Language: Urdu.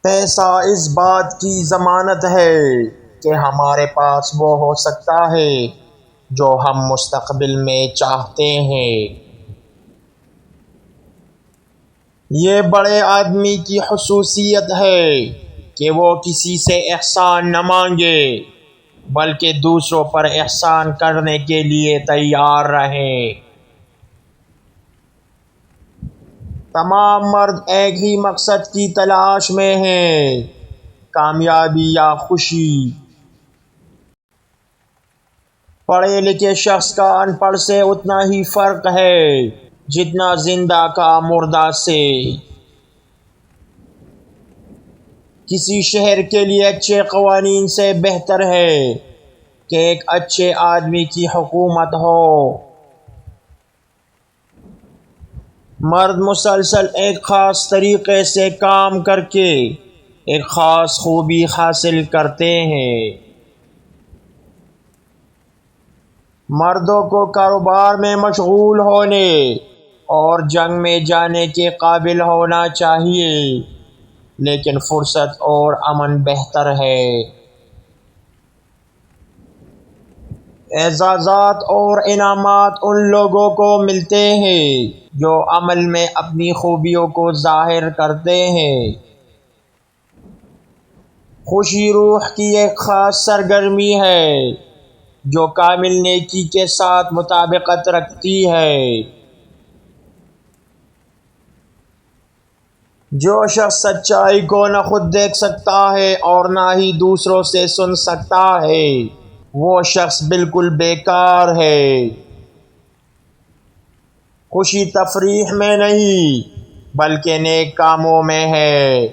پیسہ اس بات کی ضمانت ہے کہ ہمارے پاس وہ ہو سکتا ہے جو ہم مستقبل میں چاہتے ہیں۔ یہ بڑے آدمی کی خصوصیت ہے کہ وہ کسی سے احسان نہ مانگے بلکہ دوسروں پر احسان کرنے کے لیے تیار رہے۔ تمام مرد ایک ہی مقصد کی تلاش میں ہیں، کامیابی یا خوشی۔ پڑھے لکھے شخص کا ان پڑھ سے اتنا ہی فرق ہے جتنا زندہ کا مردہ سے۔ کسی شہر کے لیے اچھے قوانین سے بہتر ہے کہ ایک اچھے آدمی کی حکومت ہو۔ مرد مسلسل ایک خاص طریقے سے کام کر کے ایک خاص خوبی حاصل کرتے ہیں۔ مردوں کو کاروبار میں مشغول ہونے اور جنگ میں جانے کے قابل ہونا چاہیے، لیکن فرصت اور امن بہتر ہے۔ اعزازات اور انعامات ان لوگوں کو ملتے ہیں جو عمل میں اپنی خوبیوں کو ظاہر کرتے ہیں۔ خوشی روح کی ایک خاص سرگرمی ہے جو کامل نیکی کے ساتھ مطابقت رکھتی ہے۔ جو شخص سچائی کو نہ خود دیکھ سکتا ہے اور نہ ہی دوسروں سے سن سکتا ہے، وہ شخص بالکل بیکار ہے۔ خوشی تفریح میں نہیں بلکہ نیک کاموں میں ہے۔